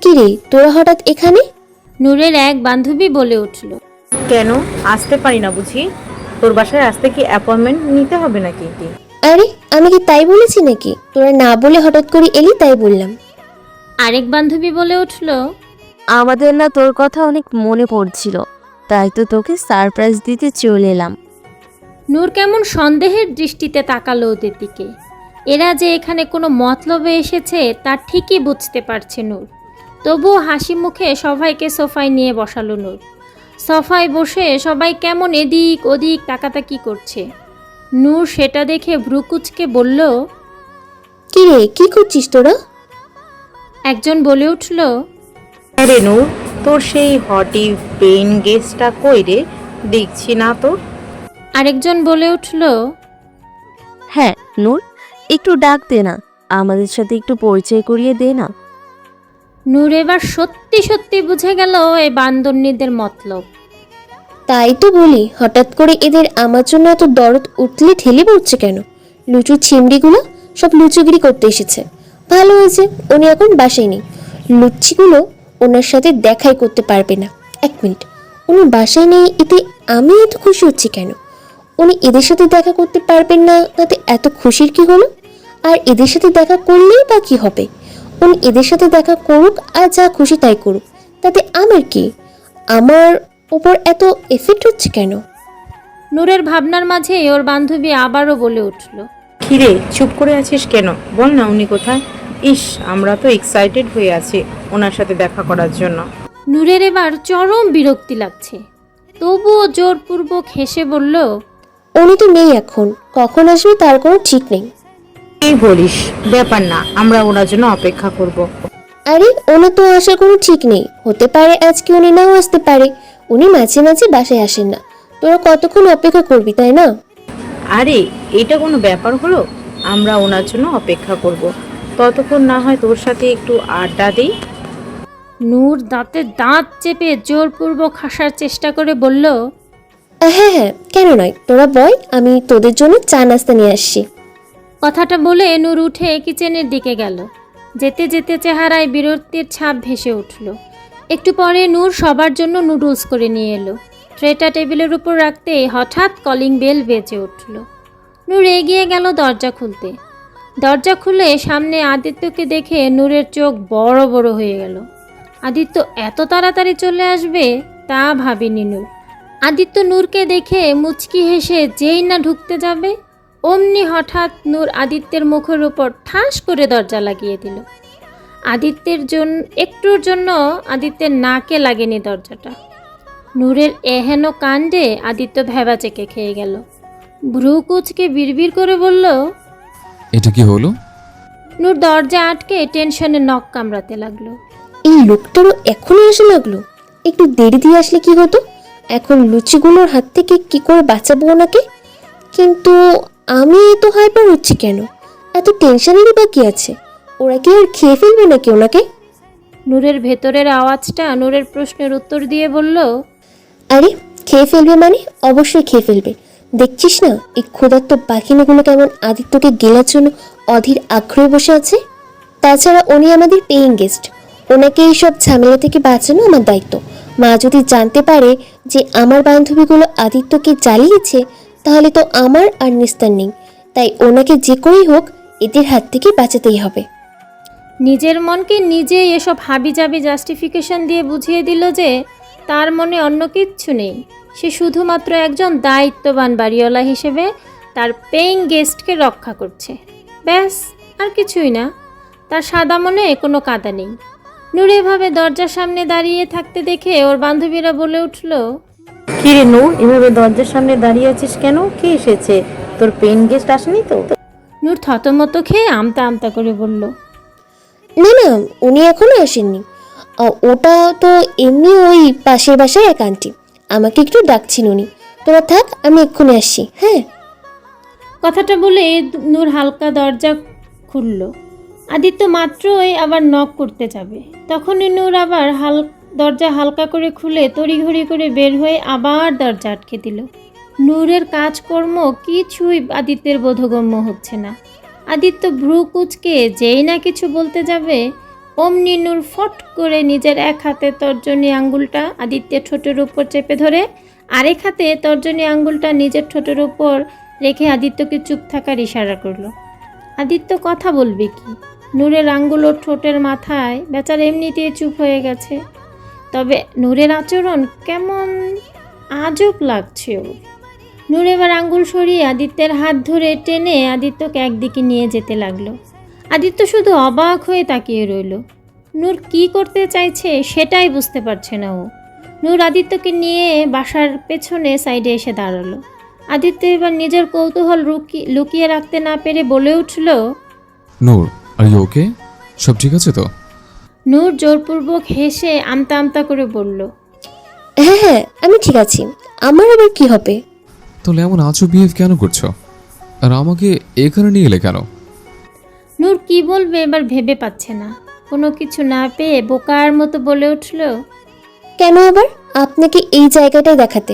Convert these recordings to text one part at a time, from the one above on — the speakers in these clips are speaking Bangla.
কিরে, তোরা হঠাৎ এখানে? নূরের এক বান্ধবী বলে উঠল। কেন আসতে পারি না বুঝি? তোর বাসায় আসতে কি অ্যাপয়েন্টমেন্ট নিতে হবে নাকি? আরে আমি কি তাই বলেছি নাকি? তোরা না বলে হঠাৎ করে এলি তাই বললাম। আরেক বান্ধবী বলে উঠল, আমাদের না তোর কথা অনেক মনে পড়ছিল, তাই তো তোকে সারপ্রাইজ দিতে চলে এলাম। নূর কেমন সন্দেহের দৃষ্টিতে তাকালো ওদের দিকে। এরা যে এখানে কোনো মতলবে এসেছে তা ঠিকই বুঝতে পারছে নূর। তবুও হাসি মুখে সবাইকে সোফায় নিয়ে বসালো নূর। সোফায় বসে সবাই কেমন এদিক ওদিক তাকাতাকি করছে। নূর সেটা দেখে ভ্রুকুচকে বলল, কিরে, কি করছিস তোরা? একজন বলে উঠল, আরে নূর, তোর সেই হটি পেইন গেস্টটা কই রে? দেখছি না তো। আরেকজন বলে উঠল, হ্যাঁ নূর, একটু ডাক দে না, আমাদের সাথে একটু পরিচয় করিয়ে দে না। নূর এবার সত্যি সত্যি বুঝে গেল এই বান্দরনীদের মতলব। তাই তো বলি, হঠাৎ করে এদের আমার জন্য এত দরদ উঠলে ঠেলে পড়ছে কেন? লুচু ছিমড়িগুলো সব লুচুগিরি করতে এসেছে। ভালো হয়েছে উনি এখন বাসায় নেই। লুচ্ছিগুলো ওনার সাথে দেখাই করতে পারবে না। এক মিনিট, উনি বাসায় নেই এতে আমি এত খুশি হচ্ছি কেন? উনি এদের সাথে দেখা করতে পারবেন না, তাতে এত খুশির কি হলো? আর এদের সাথে দেখা করলেই বা কি হবে? উনি এদের সাথে দেখা করুক আর যা খুশি তাই করুক, তাতে আমার কি? আমার ওপর এত এফেক্ট হচ্ছে কেন? নূরের ভাবনার মাঝে ওর বান্ধবী আবারও বলে উঠল, কিরে, চুপ করে আছিস কেন? বল না উনি কোথায়? ইস, আমরা তো এক্সাইটেড হয়ে আছি ওনার সাথে দেখা করার জন্য। নূরের এবার চরম বিরক্তি লাগছে। তবুও জোরপূর্বক হেসে বলল, উনি তো নেই এখন, কখন আসবে তার কোনো ঠিক নেই। এই বলিস, ব্যাপার না, আমরা ওনার জন্য অপেক্ষা করব। আরে ওনার তো আসার কোনো ঠিক নেই। হতে পারে আজকে উনি নাও আসতে পারে। উনি মাঝে মাঝে বাসায় আসেন না। তোরা কতক্ষণ অপেক্ষা করবি, তাই না? আরে এটা কোনো ব্যাপার হলো? আমরা ওনার জন্য অপেক্ষা করব, ততক্ষণ না হয় তোর সাথে একটু আড্ডা দিই। নূর দাঁতে দাঁত চেপে জোরপূর্বক হাসার চেষ্টা করে বলল, হ্যাঁ হ্যাঁ, কেন নয়, তোরা বয়, আমি তোদের জন্য চা নাস্তা নিয়ে আসছি। কথাটা বলে নূর উঠে কিচেনের দিকে গেল। যেতে যেতে চেহারায় বিরক্তির ছাপ ভেসে উঠল। একটু পরে নূর সবার জন্য নুডলস করে নিয়ে এলো। ট্রেটা টেবিলের উপর রাখতেই হঠাৎ কলিং বেল বেজে উঠল। নূর এগিয়ে গেল দরজা খুলতে। দরজা খুলে সামনে আদিত্যকে দেখে নূরের চোখ বড় বড় হয়ে গেল। আদিত্য এত তাড়াতাড়ি চলে আসবে তা ভাবেনি নূর। আদিত্য নূরকে দেখে মুচকি হেসে যেই না ঢুকতে যাবে, অমনি হঠাৎ নূর আদিত্যের মুখের উপর ঠাস করে দরজা লাগিয়ে দিল। একটুর জন্য আদিত্যের নাকে লাগেনি দরজাটা। নূরের এহেন কাণ্ডে আদিত্য ভ্যাবাচেকে খেয়ে গেল। ভ্রু কুচকে বিড়বিড় করে বলল, এটা কি হলো? নূর দরজা আটকে টেনশনে নখ কামড়াতে লাগলো। এই লোকটারও এখনই আসা লাগলো। একটু দেরি দিয়ে আসলে কি হতো? এখন লুচিগুলোর হাত থেকে কি করে বাঁচাবো ওনাকে? কিন্তু আমি এত হাইপার হচ্ছি কেন? এত টেনশনেরই বা কি আছে? ওরা কি আর খেয়ে ফেলবে নাকি ওনাকে? নূরের ভেতরের আওয়াজটা নূরের প্রশ্নের উত্তর দিয়ে বলল, আরে খেয়ে ফেলবে মানে? অবশ্যই খেয়ে ফেলবে। দেখছিস না এই ক্ষুধার্ত পাখিগুলো কেমন আদিত্যকে গেলার জন্য অধীর আগ্রহে বসে আছে? তাছাড়া উনি আমাদের পেইং গেস্ট। ওনাকে এইসব ঝামেলা থেকে বাঁচানো আমার দায়িত্ব। মা যদি জানতে পারে যে আমার বান্ধবীগুলো আদিত্যকে জ্বালিয়েছে, তাহলে তো আমার আর নিস্তার নেই। তাই ওনাকে যে করেই হোক এদের হাত থেকে বাঁচাতেই হবে। নিজের মনকে নিজেই এসব হাবিজাবি জাস্টিফিকেশন দিয়ে বুঝিয়ে দিল যে তার মনে অন্য কিচ্ছু নেই। সে শুধুমাত্র একজন দায়িত্ববান বাড়িওয়ালা হিসেবে তার পেইং গেস্টকে রক্ষা করছে, ব্যাস, আর কিছুই না। তার সাদা মনে কোনো কাদা নেই। নূর এভাবে দরজার সামনে দাঁড়িয়ে থাকতে দেখে ওর বান্ধবীরা বলে উঠল, কিরে নূর, এভাবে দরজার সামনে দাঁড়িয়ে আছিস কেন? কে এসেছে? তোর পেন গেস্ট আসেনি তো? নূর থতমত খেয়ে আমতা আমতা করে বলল, না না, উনি এখনো আসেননি। ওটা তো এমনি ওই পাশের বাসায় এক আন্টি, আমাকে একটু ডাকছেন উনি। তোরা থাক, আমি এক্ষুনি আসছি। হ্যাঁ। কথাটা বলে নূর হালকা দরজা খুলল। আদিত্য মাত্রই আবার নক করতে যাবে, তখনই নূর আবার দরজা হালকা করে খুলে তড়িঘড়ি করে বের হয়ে আবার দরজা আটকে দিল। নূরের কাজকর্ম কিছুই আদিত্যের বোধগম্য হচ্ছে না। আদিত্য ভ্রু কুচকে যেই না কিছু বলতে যাবে অমনি নূর ফট করে নিজের এক হাতে তর্জনী আঙ্গুলটা আদিত্যের ঠোঁটের উপর চেপে ধরে আরেক হাতে তর্জনী আঙ্গুলটা নিজের ঠোঁটের উপর রেখে আদিত্যকে চুপ থাকার ইশারা করলো। আদিত্য কথা বলবে কি? নূরের আঙ্গুল ওর ঠোঁটের মাথায়, বেচার এমনিতেই চুপ হয়ে গেছে। তবে নূরের আচরণ কেমন আজব লাগছে ওর। নূর এবার আঙ্গুল সরিয়ে আদিত্যের হাত ধরে টেনে আদিত্যকে একদিকে নিয়ে যেতে লাগলো। আদিত্য শুধু অবাক হয়ে তাকিয়ে রইল। নূর কি করতে চাইছে সেটাই বুঝতে পারছে না ও। নূর আদিত্যকে নিয়ে বাসার পেছনে সাইডে এসে দাঁড়ালো। আদিত্য এবার নিজের কৌতূহল লুকিয়ে রাখতে না পেরে বলে উঠল, নূর, আর ইউ ওকে? সব ঠিক আছে তো? নূর জোরপূর্বক হেসে আমতা আমতা করে বলল, হ্যাঁ হ্যাঁ, আমি ঠিক আছি। আমার আবার কি হবে? তাহলে এমন আজব বিহেভ কেন করছো? আর আমাকে এখানে নিয়ে এলে কেন? নূর কি বলবে এবার ভেবে পাচ্ছে না। কোনো কিছু না পেয়ে বোকার মতো বলে উঠল, কেন আবার আপনাকে এই জায়গাটাই দেখাতে?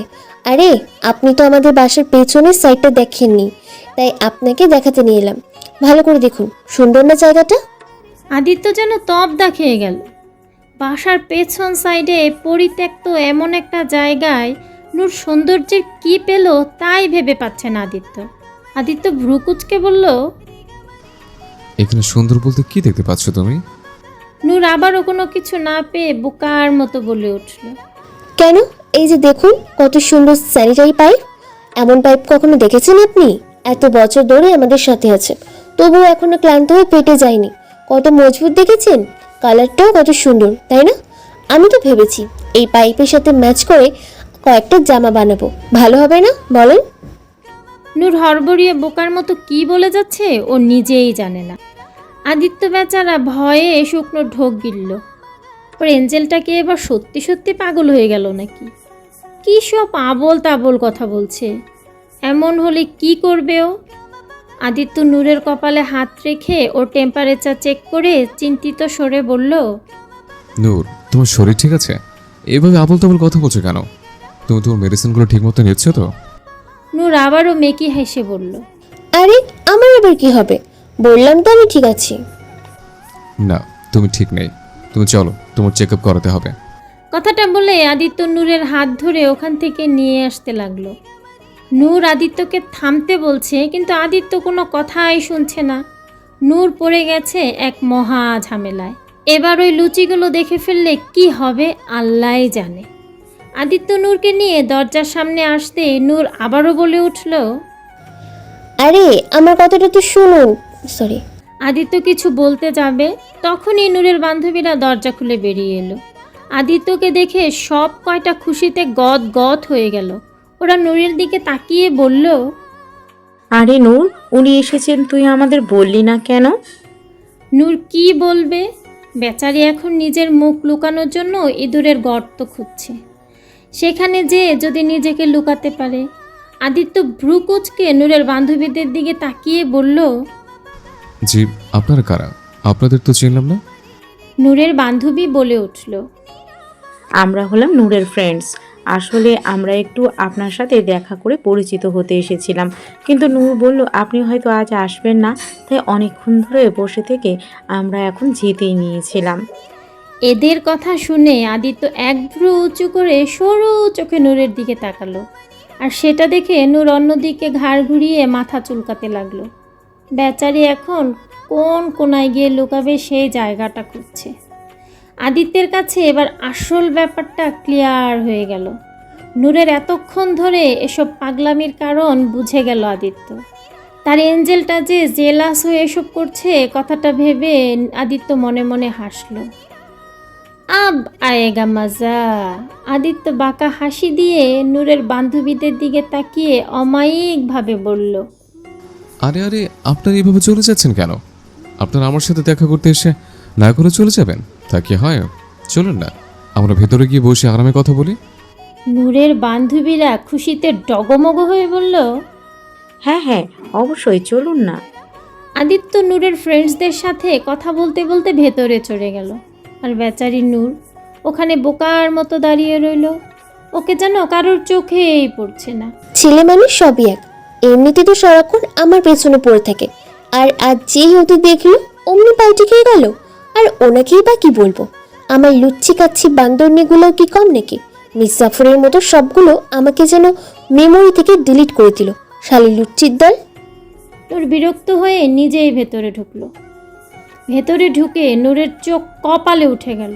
আরে আপনি তো আমাদের বাসার পেছনের সাইডটা দেখেননি, তাই আপনাকে দেখাতে নিয়ে এলাম। ভালো করে দেখুন, সুন্দর না জায়গাটা? আদিত্য যেন তবদা খেয়ে গেল। বাসার পেছন সাইডে পরিত্যক্ত এমন একটা জায়গায় নূর সৌন্দর্যের কি পেল তাই ভেবে পাচ্ছে না আদিত্য। আদিত্য ভ্রুকুচকে বলল, এখানে সুন্দর বলতে কি দেখতে পাচ্ছ তুমি? নূর আবারও কোনো কিছু না পেয়ে বোকার মতো বলে উঠল, কেন, এই যে দেখুন কত সুন্দর স্যানিটারি পাইপ। এমন পাইপ কখনো দেখেছেন আপনি? এত বছর ধরে আমাদের সাথে আছে, তবুও এখনো ক্লান্ত হয়ে পেটে যায়নি। কত মজবুত দেখেছেন? কালারটাও কত সুন্দর, তাই না? আমি তো ভেবেছি এই পাইপের সাথে ম্যাচ করে কয়েকটা জামা বানাবো, ভালো হবে না বলেন? নূর হড়বড়িয়ে বোকার মতো কি বলে যাচ্ছে ও নিজেই জানে না। আদিত্য বেচারা ভয়ে শুকনো ঢোক গিলল। ওর এঞ্জেলটাকে এবার সত্যি সত্যি পাগল হয়ে গেল নাকি? কি সব আবোল তাবোল কথা বলছে। এমন হলে কি করবে ও? আদিত্য নূরের কপালে হাত রেখে ওর টেম্পারেচার চেক করে চিন্তিত স্বরে বলল, নূর, তোমার শরীর ঠিক আছে? এভাবে আবল তাবল কথা বলছো কেন? তুমি তোমার মেডিসিনগুলো ঠিক মতো নিচ্ছ তো? নূর আবারও মেকি হেসে বলল, আরে আমার আবার কি হবে? বললাম তো আমি ঠিক আছি। না, তুমি ঠিক নেই। তুমি চলো, তোমার চেক আপ করাতে হবে। কথাটা বলে আদিত্য নূরের হাত ধরে ওখান থেকে নিয়ে আসতে লাগলো। নূর আদিত্যকে থামতে বলছে, কিন্তু আদিত্য কোনো কথাই শুনছে না। নূর পড়ে গেছে এক মহা ঝামেলায়। এবার ওই লুচিগুলো দেখে ফেললে কি হবে আল্লাহই জানে। আদিত্য নূরকে নিয়ে দরজার সামনে আসতে নূর আবারও বলে উঠল, আরে আমার কথাটা তো শুনুন। সরি। আদিত্য কিছু বলতে যাবে তখনই নূরের বান্ধবীরা দরজা খুলে বেরিয়ে এলো। আদিত্যকে দেখে সব কয়টা খুশিতে গদ গদ হয়ে গেল। ওরা নূরের দিকে তাকিয়ে বলল, আরে নূর, উনি এসেছেন, তুই আমাদের বললি না কেন? নূর কি বলবে? বেচারি এখন নিজের মুখ লুকানোর জন্য ইঁদুরের গর্ত খুঁজছে। সেখানে যে যদি নিজেকে লুকাতে পারে। আদিত্য ভ্রু কুচকে নূরের বান্ধবীদের দিকে তাকিয়ে বলল, জি, আপনারা কারা? আপনাদের তো চিনলাম না। নূরের বান্ধবী বলে উঠল, আমরা হলাম নূরের ফ্রেন্ডস। আসলে আমরা একটু আপনার সাথে দেখা করে পরিচিত হতে এসেছিলাম, কিন্তু নূর বলল আপনি হয়তো আজ আসবেন না, তাই অনেকক্ষণ ধরে বসে থেকে আমরা এখন যেতেই নিয়েছিলাম। এদের কথা শুনে আদিত্য এক ভ্রু উঁচু করে সরু চোখে নূরের দিকে তাকালো। আর সেটা দেখে নূর অন্যদিকে ঘাড় ঘুরিয়ে মাথা চুলকাতে লাগলো। বেচারি এখন কোন কোনায় গিয়ে লুকাবে সেই জায়গাটা খুঁজছে। আদিত্যের কাছে এবার আসল ব্যাপারটা ক্লিয়ার হয়ে গেল। নূরের এতক্ষণ ধরে এসব পাগলামির কারণ বুঝে গেল আদিত্য। তার এঞ্জেলটা যে জেলাস হয়ে এসব করছে কথাটা ভেবে আদিত্য মনে মনে হাসলো। আব আয়েগা মজা। আদিত্য বাঁকা হাসি দিয়ে নূরের বান্ধবীদের দিকে তাকিয়ে অমায়িকভাবে বলল, আরে আরে, আপনারা এইভাবে চলে যাচ্ছেন কেন? আপনারা আমার সাথে দেখা করতে এসে না করে চলে যাবেন, তা কি হয়? চলুন না, আমরা ভেতরে গিয়ে বসে আরামে কথা বলি। নূরের বান্ধবীরা খুশিতে ডগমগ হয়ে বলল, হ্যাঁ হ্যাঁ, অবশ্যই চলুন না। আদিত্য নূরের ফ্রেন্ডসদের সাথে কথা বলতে বলতে ভেতরে চলে গেল। আর বেচারি নূর ওখানে বোকার মতো দাঁড়িয়ে রইল। ওকে যেন কারোর চোখেই পড়ছে না। ছেলে মানুষ সবই এক, এমনিতে তো সারাক্ষণ আমার পেছনে পড়ে থাকে। আর আজ যেই ওদের দেখলো অমনি পাল্টে খেয়ে গেল। আর ওনাকেই বা কি বলবো, আমার লুচ্ছি কাচ্ছি বান্দরনিগুলোও কি কম নাকি? মিস জাফরের মতো সবগুলো আমাকে যেন মেমোরি থেকে ডিলিট করে দিল, শালি লুচ্চির দল। নূর বিরক্ত হয়ে নিজেই ভেতরে ঢুকলো। ভেতরে ঢুকে নূরের চোখ কপালে উঠে গেল।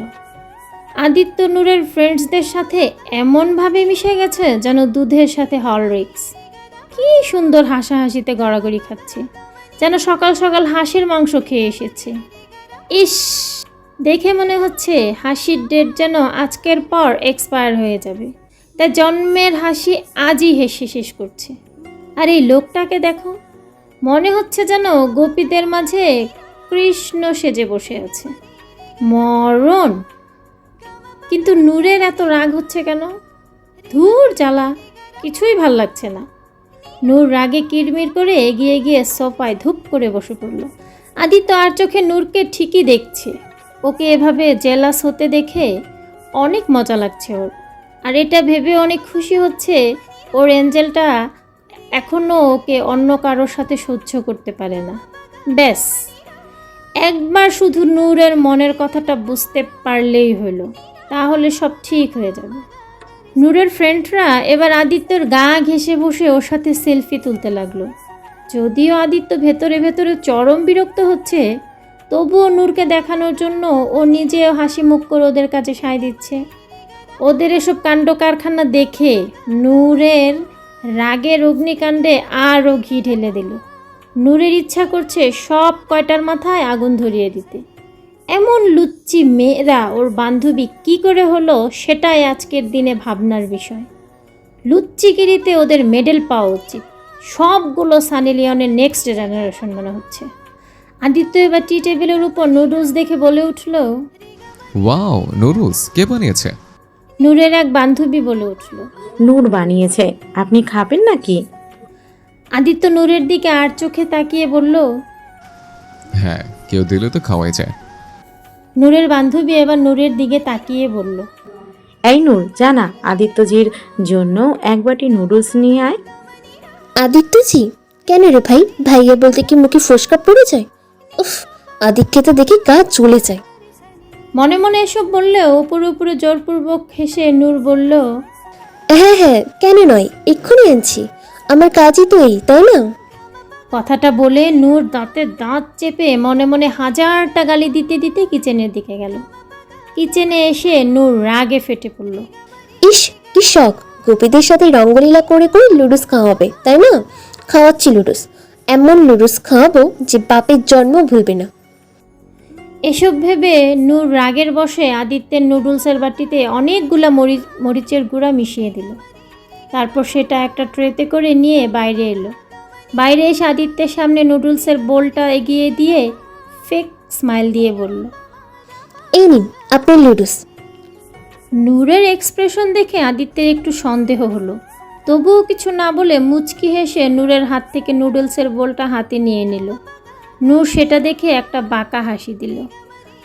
আদিত্য নূরের ফ্রেন্ডসদের সাথে এমনভাবে মিশে গেছে যেন দুধের সাথে হরলিক্স। কি সুন্দর হাসাহাসিতে গড়াগড়ি খাচ্ছে, যেন সকাল সকাল হাঁসের মাংস খেয়ে এসেছে। ইস, দেখে মনে হচ্ছে হাসির ডেট যেন আজকের পর এক্সপায়ার হয়ে যাবে, তাই জন্মের হাসি আজই হেসে শেষ করছে। আর এই লোকটাকে দেখো, মনে হচ্ছে যেন গোপীদের মাঝে কৃষ্ণ সেজে বসে আছে। মরণ! কিন্তু নূরের এত রাগ হচ্ছে কেন? ধুর জ্বালা, কিছুই ভাল লাগছে না। নূর রাগে কিরমির করে এগিয়ে গিয়ে সোফায় ধূপ করে বসে পড়ল। আদিত্য আর চোখে নূরকে ঠিকই দেখছে। ওকে এভাবে জেলাস হতে দেখে অনেক মজা লাগছে ওর। আর এটা ভেবে অনেক খুশি হচ্ছে ওর এঞ্জেলটা এখনও ওকে অন্য কারোর সাথে সহ্য করতে পারে না। ব্যাস একবার শুধু নূরের মনের কথাটা বুঝতে পারলেই হলো, তাহলে সব ঠিক হয়ে যাবে। নূরের ফ্রেন্ডরা এবার আদিত্যর গা ঘেঁষে বসে ওর সাথে সেলফি তুলতে লাগলো। যদিও আদিত্য ভেতরে ভেতরে চরম বিরক্ত হচ্ছে, তবুও নূরকে দেখানোর জন্য ও নিজেও হাসি মুখ করে ওদের কাছে সায় দিচ্ছে। ওদের এসব কাণ্ড কারখানা দেখে নূরের রাগের অগ্নিকাণ্ডে আরও ঘি ঢেলে দিল। নূরের ইচ্ছা করছে সব কয়টার মাথায় আগুন ধরিয়ে দিতে। এমন লুচ্চি মেয়েরা ওর বান্ধবী কি করে হলো, সেটাই আজকের দিনে ভাবনার বিষয়। লুচ্চিগিরিতে ওদের মেডেল পাওয়া উচিত। সবগুলো সানি লিওনের নেক্সট জেনারেশন মনে হচ্ছে। আদিত্য এবার টি টেবিলের উপর নুডলস দেখে বলে উঠল, ওয়াও, নুডলস কে বানিয়েছে? নূরের এক বান্ধবী বলে উঠল। নূর বানিয়েছে, আপনি খাবেন নাকি? আদিত্য নূরের দিকে আর চোখে তাকিয়ে বলল, হ্যাঁ, কেউ দিলে তো খাওয়াই যায়। নূরের বান্ধবী এবার নূরের দিকে তাকিয়ে বলল, এই নূর, জানা আদিত্যজির জন্য এক বাটি নুডলস নিয়ে আয়। আদিত্যজি? কেন রে ভাই? ভাইয়া বলতে কি মুখে ফোসকা পড়ে যায়? উফ, আদিত্যকে তো দেখে গা জ্বলে যায়। মনে মনে এসব বললেও উপরে উপরে জোরপূর্বক হেসে নূর বলল, হ্যাঁ হ্যাঁ, কেন নয়, এক্ষুনি আনছি। আমার কাজই তো এই, তাই না? কথাটা বলে নূর দাঁতে দাঁত চেপে মনে মনে হাজারটা গালি দিতে দিতে কিচেনের দিকে গেল। কিচেনে এসে নূর রাগে ফেটে পড়ল। ইস, কি শখ! গোপীদের সাথে রঙ্গলীলা করে করে লুডুস খাওয়াবে, তাই না? খাওয়াচ্ছি লুডুস, এমন লুডুস খাওয়াবো যে বাপের জন্ম ভুলবে না। এসব ভেবে নূর রাগের বশে আদিত্যের নুডলসের বাটিতে অনেকগুলা মরিচের গুঁড়া মিশিয়ে দিল। তারপর সেটা একটা ট্রেতে করে নিয়ে বাইরে এলো। বাইরে এসে আদিত্যের সামনে নুডলসের বোলটা এগিয়ে দিয়ে ফেক স্মাইল দিয়ে বলল, এই নিন আপনার লুডুস। নূরের এক্সপ্রেশন দেখে আদিত্যের একটু সন্দেহ হলো, তবুও কিছু না বলে মুচকি হেসে নূরের হাত থেকে নুডলসের বোলটা হাতে নিয়ে নিল। নূর সেটা দেখে একটা বাঁকা হাসি দিল।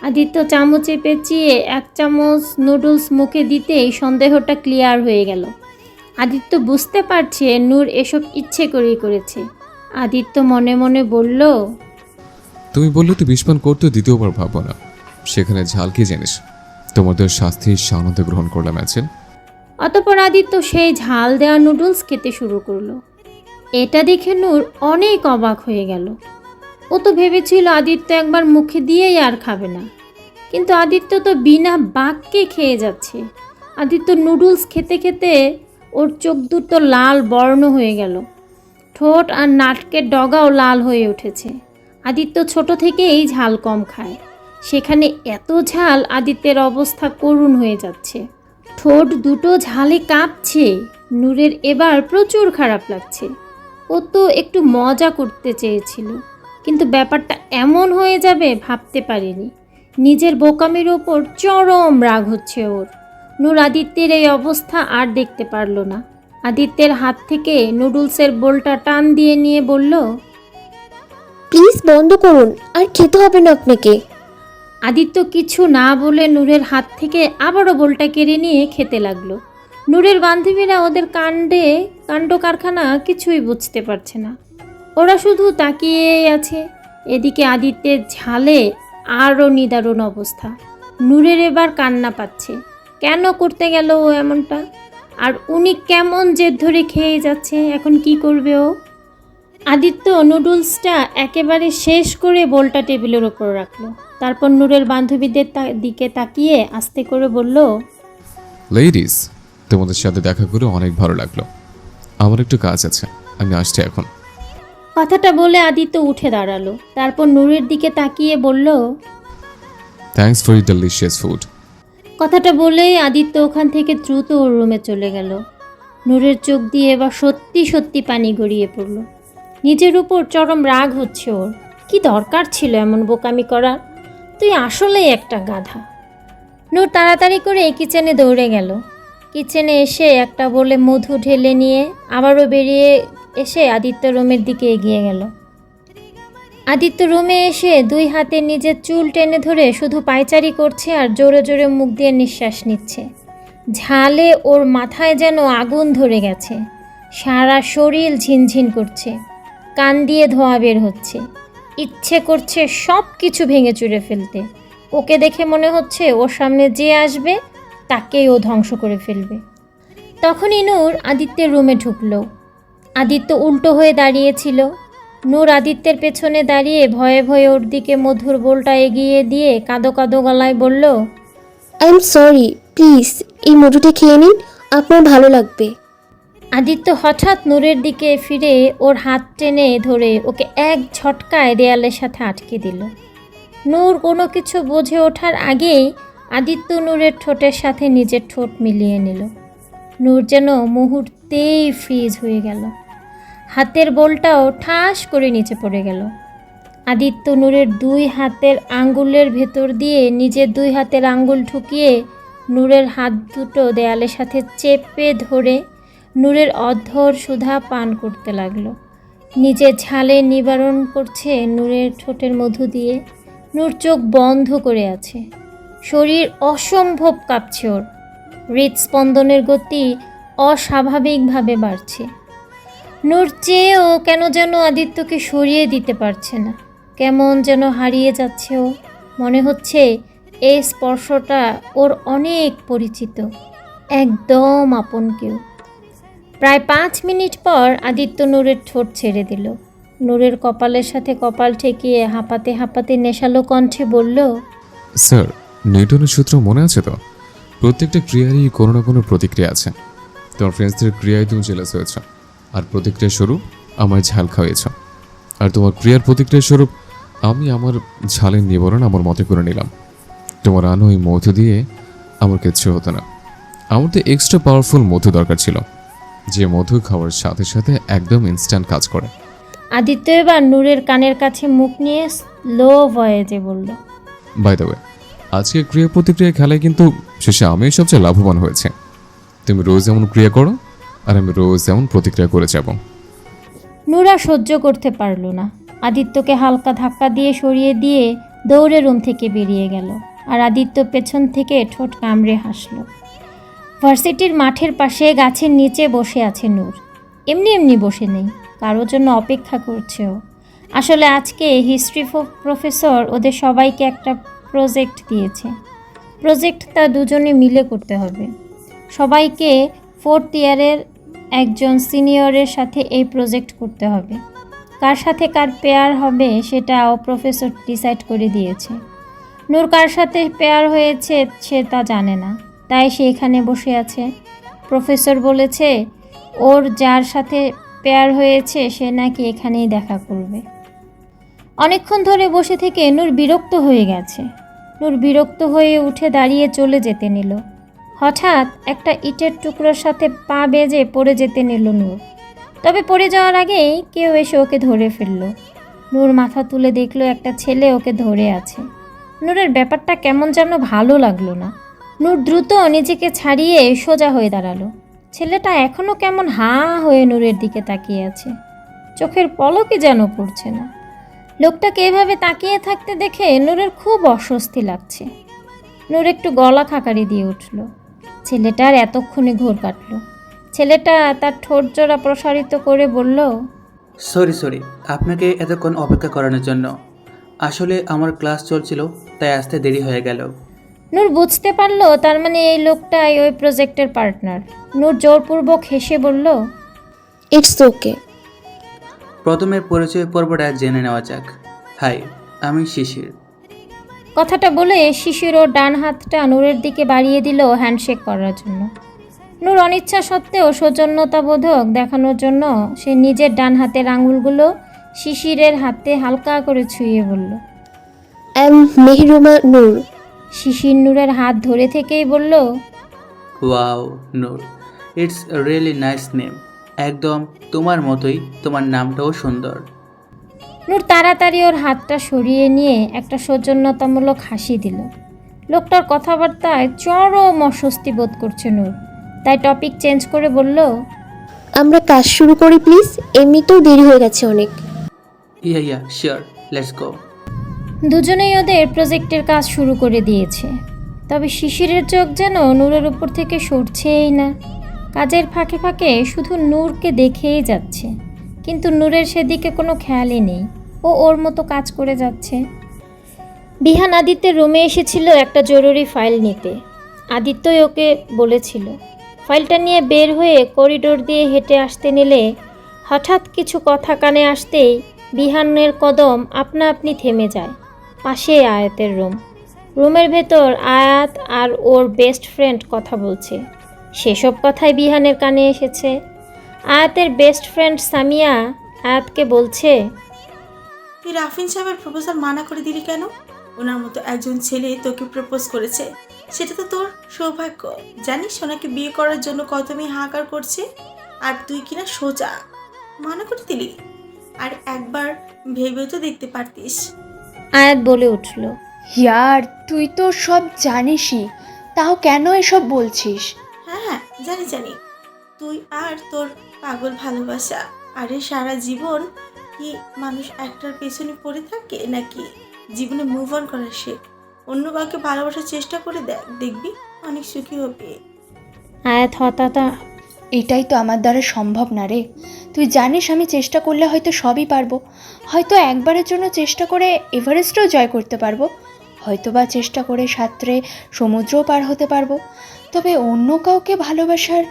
আদিত্য চামচে পেঁচিয়ে এক চামচ নুডলস মুখে দিতেই সন্দেহটা ক্লিয়ার হয়ে গেল। আদিত্য বুঝতে পারছে নূর এসব ইচ্ছে করেই করেছে। আদিত্য মনে মনে বলল, তুমি বললে তো বিষপান করতে দ্বিতীয়বার ভাববো না। সেখানে ঝাল কি জিনিস? তোমাদের শাস্তি সানন্দে গ্রহণ করলাম আছেন। অতঃপর আদিত্য সেই ঝাল দেওয়া নুডলস খেতে শুরু করলো। এটা দেখে নূর অনেক অবাক হয়ে গেল। ও তো ভেবেছিল আদিত্য একবার মুখে দিয়েই আর খাবে না, কিন্তু আদিত্য তো বিনা বাক্যে খেয়ে যাচ্ছে। আদিত্য নুডলস খেতে খেতে ওর চোখ দুটো লাল বর্ণ হয়ে গেল, ঠোঁট আর নাটকের ডগাও লাল হয়ে উঠেছে। আদিত্য ছোট থেকেই ঝাল কম খায়, সেখানে এত ঝাল আদিত্যের অবস্থা করুণ হয়ে যাচ্ছে। ঠোঁট দুটো ঝালে কাঁপছে। নূরের এবার প্রচুর খারাপ লাগছে। ও তো একটু মজা করতে চেয়েছিল, কিন্তু ব্যাপারটা এমন হয়ে যাবে ভাবতে পারেনি। নিজের বোকামির ওপর চরম রাগ হচ্ছে ওর। নূর আদিত্যের এই অবস্থা আর দেখতে পারল না। আদিত্যের হাত থেকে নুডলসের বোলটা টান দিয়ে নিয়ে বলল, প্লিজ বন্ধ করুন, আর খেতে হবে না আপনাকে। আদিত্য কিছু না বলে নূরের হাত থেকে আবারও বোলটা কেড়ে নিয়ে খেতে লাগলো। নূরের বান্ধবীরা ওদের কাণ্ড কারখানা কিছুই বুঝতে পারছে না। ওরা শুধু তাকিয়েই আছে। এদিকে আদিত্যের ঝালে আরও নিদারুণ অবস্থা। নূরের এবার কান্না পাচ্ছে। কেন করতে গেল ও এমনটা? আর উনি কেমন জেদ ধরে খেয়ে যাচ্ছে, এখন কি করবে ও? আদিত্য নুডলসটা একেবারে শেষ করে বোলটা টেবিলের ওপর রাখলো। তারপর নূরের বান্ধবীদের দিকে তাকিয়ে আস্তে করে বলল, লেডিস, তোমাদের সাথে দেখা করে অনেক ভালো লাগলো। আমার একটু কাজ আছে, আমি আসছি এখন। কথাটা বলে আদিত্য উঠে দাঁড়ালো। তারপর নূরের দিকে তাকিয়ে বলল, thanks for you delicious food. কথাটা বলেই আদিত্য ওখান থেকে দ্রুত ওর রুমে চলে গেল। নূরের চোখ দিয়ে এবার সত্যি সত্যি পানি গড়িয়ে পড়ল। নিজের উপর চরম রাগ হচ্ছে ওর। কি দরকার ছিল এমন বোকামি করার? তুই আসলেই একটা গাধা। নূর তাড়াতাড়ি করে কিচেনে দৌড়ে গেল। কিচেনে এসে একটা বলে মধু ঢেলে নিয়ে আবারও বেরিয়ে এসে আদিত্য রুমের দিকে এগিয়ে গেল। আদিত্য রুমে এসে দুই হাতে নিজের চুল টেনে ধরে শুধু পায়চারি করছে আর জোরে জোরে মুখ দিয়ে নিঃশ্বাস নিচ্ছে। ঝালে ওর মাথায় যেন আগুন ধরে গেছে। সারা শরীর ঝিনঝিন করছে, কান দিয়ে ধোঁয়া বের হচ্ছে। ইচ্ছে করছে সব কিছু ভেঙে চুরে ফেলতে। ওকে দেখে মনে হচ্ছে ওর সামনে যে আসবে তাকেই ও ধ্বংস করে ফেলবে। তখনই নূর আদিত্যের রুমে ঢুকলো। আদিত্য উল্টো হয়ে দাঁড়িয়েছিল। নূর আদিত্যের পেছনে দাঁড়িয়ে ভয়ে ভয়ে ওর দিকে মধুর বোলটা এগিয়ে দিয়ে কাঁদো কাঁদো গলায় বলল, আই এম সরি, প্লিজ এই মধুটা খেয়ে নিন, আপনার ভালো লাগবে। আদিত্য হঠাৎ নূরের দিকে ফিরে ওর হাত টেনে ধরে ওকে এক ঝটকায় দেয়ালের সাথে আটকে দিল। নূর কোনো কিছু বুঝে ওঠার আগেই আদিত্য নূরের ঠোঁটের সাথে নিজের ঠোঁট মিলিয়ে নিল। নূর যেন মুহূর্তেই ফ্রিজ হয়ে গেল। হাতের বোলটাও ঠাস করে নিচে পড়ে গেল। আদিত্য নূরের দুই হাতের আঙ্গুলের ভেতর দিয়ে নিজের দুই হাতের আঙ্গুল ঢুকিয়ে নূরের হাত দুটো দেয়ালের সাথে চেপে ধরে নূরের অধর সুধা পান করতে লাগলো। নিজের ঝালে নিবারণ করছে নূরের ঠোঁটের মধু দিয়ে। নূর চোখ বন্ধ করে আছে। শরীর অসম্ভব কাঁপছে ওর। হৃদস্পন্দনের গতি অস্বাভাবিকভাবে বাড়ছে। নূর চেয়েও কেন যেন আদিত্যকে সরিয়ে দিতে পারছে না। কেমন যেন হারিয়ে যাচ্ছে ও। মনে হচ্ছে এই স্পর্শটা ওর অনেক পরিচিত, একদম আপন কেউ। প্রায় 5 মিনিট পর আদিত্য নূরের ঠোঁট ছেড়ে দিল। নূরের কপালের সাথে কপাল ঠেকিয়ে হাঁপাতে হাঁপাতে নেশালো কণ্ঠে বলল, স্যার, নিউটনের সূত্র মনে আছে তো? প্রত্যেকটা ক্রিয়ারই কোনো না কোনো প্রতিক্রিয়া আছে। তোমার ফ্রেন্ডসদের ক্রিয়ায় তুমি জেলাস হয়েছ, আর প্রতিক্রিয়া স্বরূপ আমার ঝাল খাওয়াইছ। আর তোমার ক্রিয়ার প্রতিক্রিয়া স্বরূপ আমি আমার ঝালের নিবারণ আমার মতে করে নিলাম। তোমার আনো ওই মধু দিয়ে আমার কিচ্ছু হতো না। আমার তো এক্সট্রা পাওয়ারফুল মধু দরকার ছিল, যে মধু খাওয়ার সাথে সাথে একদম ইনস্ট্যান্ট কাজ করে। আদিত্য এবার নূরের কানের কাছে মুখ নিয়ে স্লো ভয়েসে বলল, বাই দ্য ওয়ে, আজকে ক্রিয়া প্রতিক্রিয়া খেলায় কিন্তু শেষে আমি সবচেয়ে লাভবান হয়েছে। তুমি রোজ এমন ক্রিয়া করো আর আমি রোজ এমন প্রতিক্রিয়া করে যাব। নূরা সহ্য করতে পারল না। আদিত্যকে হালকা ধাক্কা দিয়ে সরিয়ে দিয়ে দৌড়ে রুম থেকে বেরিয়ে গেল। আর আদিত্য পেছন থেকে ঠোঁট কামড়ে হাসল। ভার্সিটির মাঠের পাশে গাছের নিচে বসে আছে নূর। এমনি এমনি বসে নেই, কারোর জন্য অপেক্ষা করছে ও। আসলে আজকে হিস্ট্রি প্রফেসর ওদের সবাইকে একটা প্রজেক্ট দিয়েছে। প্রজেক্টটা দুজনে মিলে করতে হবে। সবাইকে 4th ইয়ারের একজন সিনিয়রের সাথে এই প্রজেক্ট করতে হবে। কার সাথে কার পেয়ার হবে সেটাও প্রফেসর ডিসাইড করে দিয়েছে। নূর কার সাথে পেয়ার হয়েছে সে তা জানে না, তাই সে এখানে বসে আছে। প্রফেসর বলেছে ওর যার সাথে পেয়ার হয়েছে সে নাকি এখানেই দেখা করবে। অনেকক্ষণ ধরে বসে থেকে নূর বিরক্ত হয়ে গেছে। নূর বিরক্ত হয়ে উঠে দাঁড়িয়ে চলে যেতে নিল। হঠাৎ একটা ইটের টুকরোর সাথে পা বেজে পড়ে যেতে নিল নূর। তবে পড়ে যাওয়ার আগেই কেউ এসে ওকে ধরে ফেলল। নূর মাথা তুলে দেখলো একটা ছেলে ওকে ধরে আছে। নূরের ব্যাপারটা কেমন যেন ভালো লাগলো না। নূর দ্রুত নিজেকে ছাড়িয়ে সোজা হয়ে দাঁড়ালো। ছেলেটা এখনও কেমন হাঁ হয়ে নূরের দিকে তাকিয়ে আছে। চোখের পলকই যেন পড়ছে না। লোকটাকে এভাবে তাকিয়ে থাকতে দেখে নূরের খুব অস্বস্তি লাগছে। নূর একটু গলা খাকারি দিয়ে উঠল। ছেলেটার এতক্ষণে ঘোর কাটল। ছেলেটা তার ঠোঁট জোড়া প্রসারিত করে বলল, সরি আপনাকে এতক্ষণ অপেক্ষা করানোর জন্য। আসলে আমার ক্লাস চলছিল, তাই আসতে দেরি হয়ে গেল। নূর বুঝতে পারলো তার মানে এই লোকটাই ওই প্রজেক্টের পার্টনার। নূর জোরপূর্বক হেসে বলল, ইটস ওকে। প্রথমে পরিচয় পর্বটা জেনে নেওয়া যাক। হাই, আমি শিশির। কথাটা বলে শিশির ওর ডান হাতটা নূরের দিকে বাড়িয়ে দিল হ্যান্ডশেক করার জন্য। নূর অনিচ্ছা সত্ত্বেও সৌজন্যতাবোধক দেখানোর জন্য সে নিজের ডান হাতের আঙুলগুলো শিশিরের হাতে হালকা করে ছুঁয়ে বলল। এম মেহরুমা নূর। শিশির নূরের হাত ধরে থেকেই বলল, wow Noor, it's really nice name. একদম তোমার মতোই, তোমার নামটাও সুন্দর। নূর তাড়াতাড়ি ওর হাতটা সরিয়ে নিয়ে একটা সৌজন্যতামূলক হাসি দিল। লোকটার কথাবার্তায় চরম অস্বস্তি বোধ করছে নূর, তাই টপিক চেঞ্জ করে বলল, আমরা কাজ শুরু করি প্লিজ, এমনিতেও দেরি হয়ে গেছে অনেক। Yeah sure, let's go. দুজনেই ওদের প্রজেক্টের কাজ শুরু করে দিয়েছে। তবে শিশিরের চোখ যেন নূরের উপর থেকে সরছেই না। কাজের ফাঁকে ফাঁকে শুধু নূরকে দেখেই যাচ্ছে, কিন্তু নূরের সেদিকে কোনো খেয়ালই নেই। ও ওর মতো কাজ করে যাচ্ছে। বিহান আদিত্যের রুমে এসেছিল একটা জরুরি ফাইল নিতে। আদিত্যই ওকে বলেছিল। ফাইলটা নিয়ে বের হয়ে করিডোর দিয়ে হেঁটে আসতে নিলে হঠাৎ কিছু কথা কানে আসতেই বিহানের কদম আপনা আপনি থেমে যায়। পাশেই আয়াতের রুম। রুমের ভেতর আয়াত আর ওর বেস্ট ফ্রেন্ড কথা বলছে। সেসব কথাই বিহানের কানে এসেছে। আয়াতের বেস্ট ফ্রেন্ড সামিয়া আয়াতকে বলছে, তুই রাফিন সাহেবের প্রপোজাল মানা করে দিলি কেন? ওনার মতো একজন ছেলে তোকে প্রপোজ করেছে, সেটা তো তোর সৌভাগ্য। জানিস ওনাকে বিয়ে করার জন্য কত মেয়ে হাহাকার করছে, আর তুই কিনা সোজা মানা করে দিলি। আর একবার ভেবেও তো দেখতে পারতিস। আয়াত বলে উঠল, ইয়ার তুই তো সব জানিসই, তাও কেন এসব বলছিস? হ্যাঁ জানি। তুই আর তোর পাগল ভালোবাসা। আরে সারা জীবন কি মানুষ একটার পেছনে পড়ে থাকে নাকি? জীবনে মুভ অন করার শেখ, অন্য কাউকে ভালোবাসার চেষ্টা করে দেখ, দেখবি অনেক সুখী হবে। আয়াত হতাতা, এটাই তো আমার দ্বারা সম্ভব না রে। তুই জানিস আমি চেষ্টা করলে হয়তো সবই পারবো। হয়তো একবারের জন্য চেষ্টা করে এভারেস্টও জয় করতে পারবো, হয়তো বা চেষ্টা করে সাঁতরে সমুদ্রও পার হতে পারবো। তবে অন্য কাউকে ভালোবাসার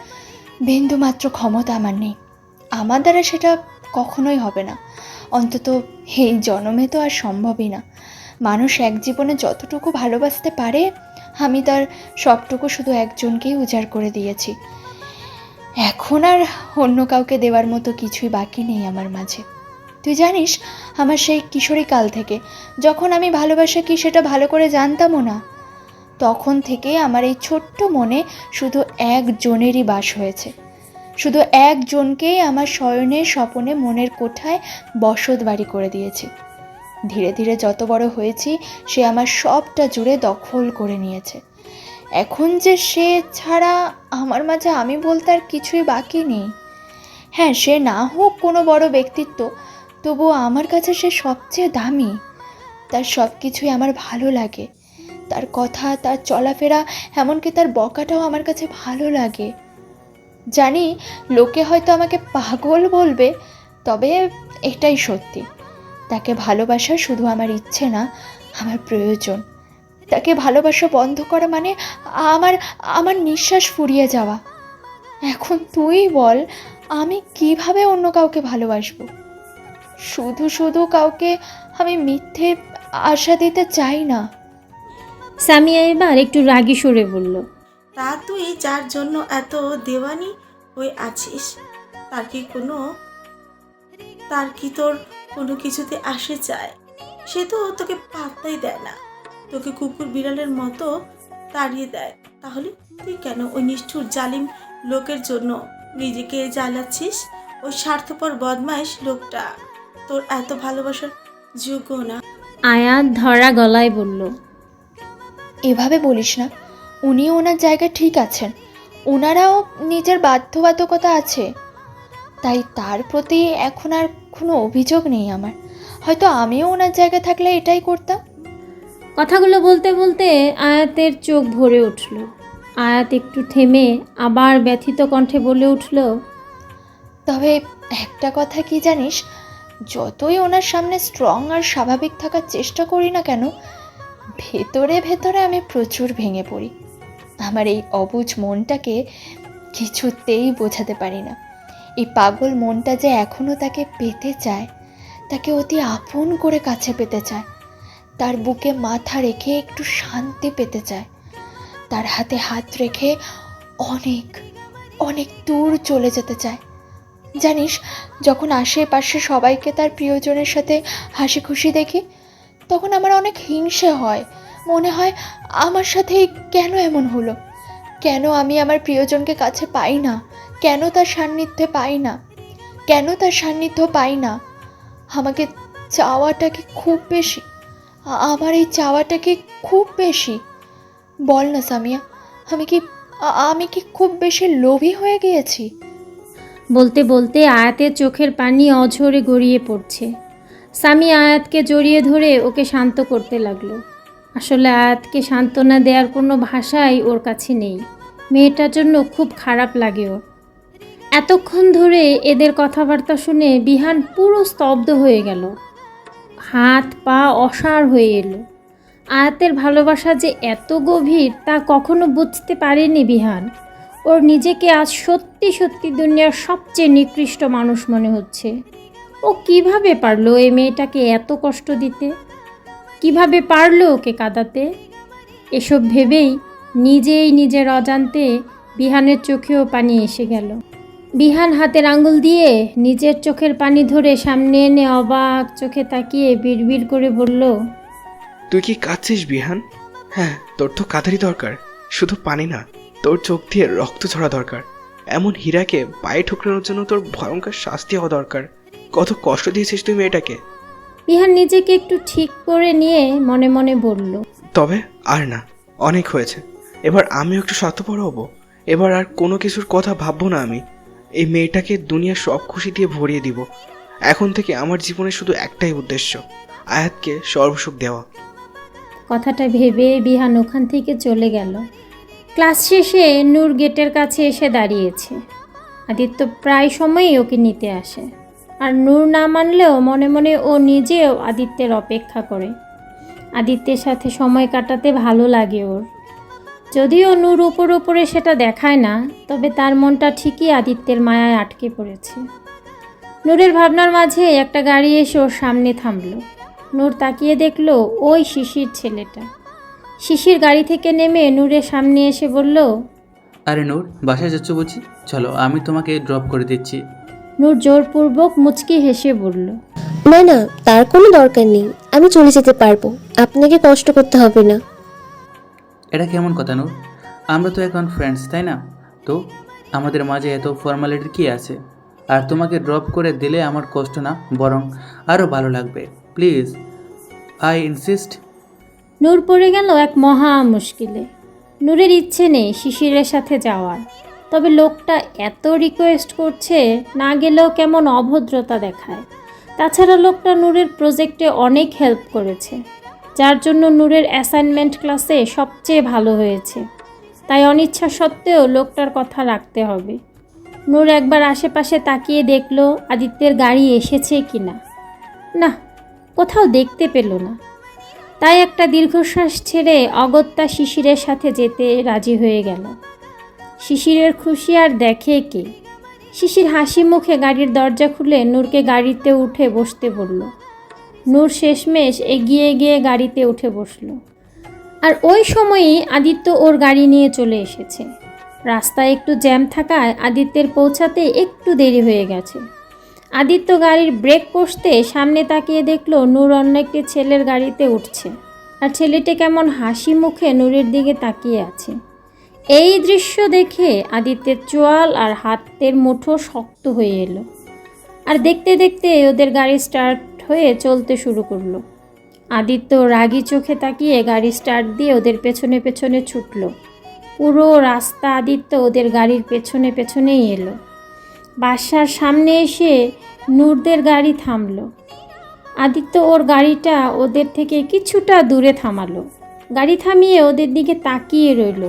বিন্দুমাত্র ক্ষমতা আমার নেই। আমার দ্বারা সেটা কখনোই হবে না, অন্তত এই জন্মে তো আর সম্ভবই না। মানুষ এক জীবনে যতটুকু ভালোবাসতে পারে, আমি তার সবটুকু শুধু একজনকেই উজাড় করে দিয়েছি। এখন আর অন্য কাউকে দেওয়ার মতো কিছুই বাকি নেই আমার মাঝে। তুই জানিস আমার সেই কিশোরী কাল থেকে, যখন আমি ভালোবাসা কি সেটা ভালো করে জানতামও না, তখন থেকে আমার এই ছোট্ট মনে শুধু একজনেরই বাস হয়েছে। শুধু একজনকেই আমার শয়নে স্বপনে মনের কোঠায় বসত বাড়ি করে দিয়েছি। ধীরে ধীরে যত বড় হয়েছি, সে আমার সবটা জুড়ে দখল করে নিয়েছে। এখন যে সে ছাড়া আমার মাঝে আমি বলতে আর কিছুই বাকি নেই। হ্যাঁ, সে না হোক কোনো বড় ব্যক্তিত্ব, তবুও আমার কাছে সে সবচেয়ে দামি। তার সব কিছুই আমার ভালো লাগে, তার কথা, তার চলাফেরা, এমনকি তার বকাটাও আমার কাছে ভালো লাগে। জানি লোকে হয়তো আমাকে পাগল বলবে, তবে এটাই সত্যি। তাকে ভালোবাসা শুধু আমার ইচ্ছে না, আমার প্রয়োজন। তাকে ভালোবাসা বন্ধ করা মানে আমার আমার নিঃশ্বাস ফুরিয়ে যাওয়া। এখন তুই বল, আমি কিভাবে অন্য কাউকে ভালোবাসবো? শুধু শুধু কাউকে আমি মিথ্যে আশা দিতে চাই না। সামিয়া এবার একটু রাগী সুরে বলল, তা তুই যার জন্য এত দেওয়ানি হয়ে আছিস, তার কি তোর কোনো কিছুতে আসে চায়? সে তো তোকে পাত্তাই দেয় না, তোকে কুকুর বিড়ালের মতো তাড়িয়ে দেয়। তাহলে তুই কেন ওই নিষ্ঠুর জালিম লোকের জন্য নিজেকে জ্বালাচ্ছিস? ওই স্বার্থপর বদমাইশ লোকটা তোর এত ভালোবাসার যোগ্য না। আয়াত ধরা গলায় বলল, এভাবে বলিস না, উনিও ওনার জায়গায় ঠিক আছেন, ওনারাও নিজের বাধ্যবাধকতা আছে, তাই তার প্রতি এখন আর কোনো অভিযোগ নেই আমার। হয়তো আমিও ওনার জায়গায় থাকলে এটাই করতাম। কথাগুলো বলতে বলতে আয়াতের চোখ ভরে উঠল। আয়াত একটু থেমে আবার ব্যথিত কণ্ঠে বলে উঠল, তবে একটা কথা কি জানিস, যতই ওনার সামনে স্ট্রং আর স্বাভাবিক থাকার চেষ্টা করি না কেন, ভেতরে ভেতরে আমি প্রচুর ভেঙে পড়ি। আমার এই অবুঝ মনটাকে কিছুতেই বোঝাতে পারি না। এই পাগল মনটা যে এখনও তাকে পেতে চায়, তাকে অতি আপন করে কাছে পেতে চায়, তার বুকে মাথা রেখে একটু শান্তি পেতে চায়, তার হাতে হাত রেখে অনেক অনেক দূর চলে যেতে চায়। জানিস, যখন আশেপাশে সবাইকে তার প্রিয়জনের সাথে হাসি খুশি দেখি, তখন আমার অনেক হিংসে হয়। মনে হয় আমার সাথেই কেন এমন হলো, কেন আমি আমার প্রিয়জনকে কাছে পাই না, কেন তার সান্নিধ্যে পাই না, কেন তার সান্নিধ্য পাই না। আমাকে চাওয়াটা কি খুব বেশি? আমার এই চাওয়াটা কি খুব বেশি? বল না সামিয়া, আমি কি খুব বেশি লোভী হয়ে গিয়েছি? বলতে বলতে আয়াতের চোখের পানি অঝরে গড়িয়ে পড়ছে। সামি আয়াতকে জড়িয়ে ধরে ওকে শান্ত করতে লাগলো। আসলে আয়াতকে সান্ত্বনা দেওয়ার কোনো ভাষাই ওর কাছে নেই। মেয়েটার জন্য খুব খারাপ লাগে ওর। এতক্ষণ ধরে এদের কথাবার্তা শুনে বিহান পুরো স্তব্ধ হয়ে গেল, হাত পা অসাড় হয়ে এলো। আয়াতের ভালোবাসা যে এত গভীর তা কখনো বুঝতে পারেনি বিহান। ওর নিজেকে আজ সত্যি সত্যি দুনিয়ার সবচেয়ে নিকৃষ্ট মানুষ মনে হচ্ছে। ও কিভাবে পারলো এই মেয়েটাকে এত কষ্ট দিতে, কিভাবে পারলো ওকে কাঁদাতে? এসব ভেবেই নিজেই নিজের অজান্তে বিহানের চোখেও পানি এসে গেল। বিহান হাতের আঙ্গুল দিয়ে নিজের চোখের পানি ধরে সামনে এনে অবাক চোখে তাকিয়ে বিড়বিড় করে বলল, তুই কি কাঁদছিস বিহান? হ্যাঁ, তোর তো কাঁদারই দরকার, শুধু পানি না, তোর চোখ দিয়ে রক্ত ঝরা দরকার। এমন হীরাকে পায়ে ঠুকরানোর জন্য তোর ভয়ঙ্কর শাস্তি হওয়া দরকার। কত কষ্ট দিয়েছিস তুই মেয়েটাকে। বিহান নিজেকে একটু ঠিক করে নিয়ে মনে মনে বলল, তবে আর না, অনেক হয়েছে। এবার আমিও একটু স্বার্থপর হব। এবার আর কোনো কিছুর কথা ভাববো না আমি। এই মেয়েটাকে দুনিয়ার সব খুশি দিয়ে ভরিয়ে দিব। এখন থেকে আমার জীবনে শুধু একটাই উদ্দেশ্য, আয়াতকে সর্বসুখ দেওয়া। কথাটা ভেবে বিহান ওখান থেকে চলে গেল। ক্লাস শেষে নূর গেটের কাছে এসে দাঁড়িয়েছে। আদিত্য প্রায় সময়ই ওকে নিতে আসে, আর নূর না মানলেও মনে মনে ও নিজেও আদিত্যের অপেক্ষা করে। আদিত্যের সাথে সময় কাটাতে ভালো লাগে ওর। যদিও নূর উপরে সেটা দেখায় না, তবে তার মনটা ঠিকই আদিত্যের মায়ায় আটকে পড়েছে। নূরের ভাবনার মাঝে একটা গাড়ি এসে ওর সামনে থামলো। নূর তাকিয়ে দেখলো ওই শিশির ছেলেটা। শিশির গাড়ি থেকে নেমে নূরের সামনে এসে বলল, আরে নূর, বাসায় যাচ্ছ বুঝি? চলো, আমি তোমাকে ড্রপ করে দিচ্ছি। নূর জোরপূর্বক মুচকি হেসে বলল, না না, তার কোনো দরকার নেই, আমি চলে যেতে পারবো, আপনাকে কষ্ট করতে হবে না। এটা কেমন কথা নূর? আমরা তো এখন ফ্রেন্ডস, তাই না? তো আমাদের মাঝে এত ফর্মালিটির কি আছে? আর তোমাকে ড্রপ করে দিলে আমার কষ্ট না, বরং আরও ভালো লাগবে। Please, I insist. নূর পড়ে গেল এক মহা মুশকিলে। নূরের ইচ্ছে নেই শিশিরের সাথে যাওয়ার, তবে লোকটা এত রিকোয়েস্ট করছে, না গেলেও কেমন অভদ্রতা দেখায়। তাছাড়া লোকটা নূরের প্রজেক্টে অনেক হেল্প করেছে, যার জন্য নূরের অ্যাসাইনমেন্ট ক্লাসে সবচেয়ে ভালো হয়েছে। তাই অনিচ্ছা সত্ত্বেও লোকটার কথা রাখতে হবে। নূর একবার আশেপাশে তাকিয়ে দেখলো আদিত্যের গাড়ি এসেছে কিনা। না, কোথাও দেখতে পেল না। তাই একটা দীর্ঘশ্বাস ছেড়ে অগত্যা শিশিরের সাথে যেতে রাজি হয়ে গেল। শিশিরের খুশি আর দেখে কে। শিশির হাসি মুখে গাড়ির দরজা খুলে নূরকে গাড়িতে উঠে বসতে বলল। নূর শেষমেশ এগিয়ে গিয়ে গাড়িতে উঠে বসল। আর ওই সময়ই আদিত্য ওর গাড়ি নিয়ে চলে এসেছে। রাস্তায় একটু জ্যাম থাকায় আদিত্যের পৌঁছাতে একটু দেরি হয়ে গেছে। আদিত্য গাড়ির ব্রেক কষতে সামনে তাকিয়ে দেখলো নূর অন্য একটি ছেলের গাড়িতে উঠছে, আর ছেলেটি কেমন হাসি মুখে নূরের দিকে তাকিয়ে আছে। এই দৃশ্য দেখে আদিত্যের চোয়াল আর হাতের মুঠো শক্ত হয়ে এলো। আর দেখতে দেখতে ওদের গাড়ি স্টার্ট হয়ে চলতে শুরু করলো। আদিত্য রাগী চোখে তাকিয়ে গাড়ি স্টার্ট দিয়ে ওদের পেছনে পেছনে ছুটল। পুরো রাস্তা আদিত্য ওদের গাড়ির পেছনে পেছনেই এলো। বাসার সামনে এসে নূরদের গাড়ি থামলো। আদিত্য ওর গাড়িটা ওদের থেকে কিছুটা দূরে থামালো। গাড়ি থামিয়ে ওদের দিকে তাকিয়ে রইল।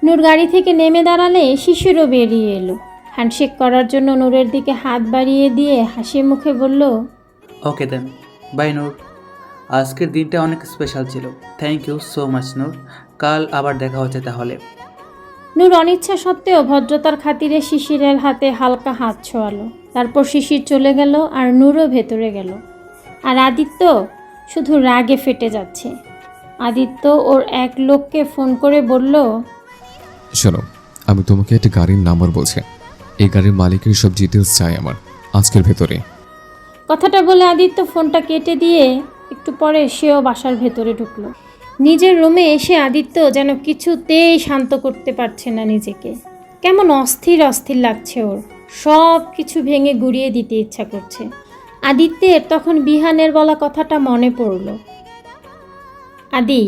নূর গাড়ি থেকে নেমে দাঁড়ালে শিশিরও বেরিয়ে এলো। হ্যান্ডশেক করার জন্য নূরের দিকে হাত বাড়িয়ে দিয়ে হাসি মুখে বলল, ওকে দেন, বাই নূর। আজকের দিনটা অনেক স্পেশাল ছিল। থ্যাংক ইউ সো মাচ নূর। কাল আবার দেখা হচ্ছে তাহলে। নূর অনিচ্ছা সত্ত্বেও ভদ্রতার খাতিরে শিশিরের হাতে হালকা হাত ছোঁয়ালো। তারপর শিশির চলে গেল আর নূরও ভেতরে গেল। আর আদিত্য শুধু রাগে ফেটে যাচ্ছে। আদিত্য ওর এক লোককে ফোন করে বলল, শোনো, আমি তোমাকে একটা গাড়ির নাম্বার বলছি। এই গাড়ির মালিকের সব ডিটেলস চাই আমার আজকের ভেতরে। কথাটা বলে আদিত্য ফোনটা কেটে দিয়ে একটু পরে সেও বাসার ভেতরে ঢুকলো। নিজের রুমে এসে আদিত্য যেন কিছুতেই শান্ত করতে পারছে না নিজেকে। কেমন অস্থির অস্থির লাগছে ওর। সব কিছু ভেঙে গুড়িয়ে দিতে ইচ্ছা করছে। আদিত্যের তখন বিহানের বলা কথাটা মনে পড়ল। আদি,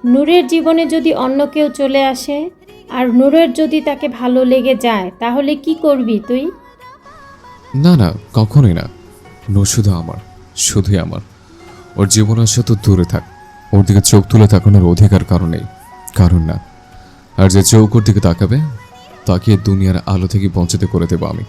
নূরের জীবনে যদি অন্য কেউ চলে আসে আর নূরের যদি তাকে ভালো লেগে যায় তাহলে কি করবি তুই? না না, কখনোই না। নূর শুধু আমার, শুধুই আমার। ওর জীবন আসে তো দূরে থাক। ওর দিকে চোখ তুলে তাকানোর অধিকার কারণেই, কারণ না। আর যে চোখ ওর দিকে তাকাবে তাকে দুনিয়ার আলো থেকে বঞ্চিত করে দেবো আমি।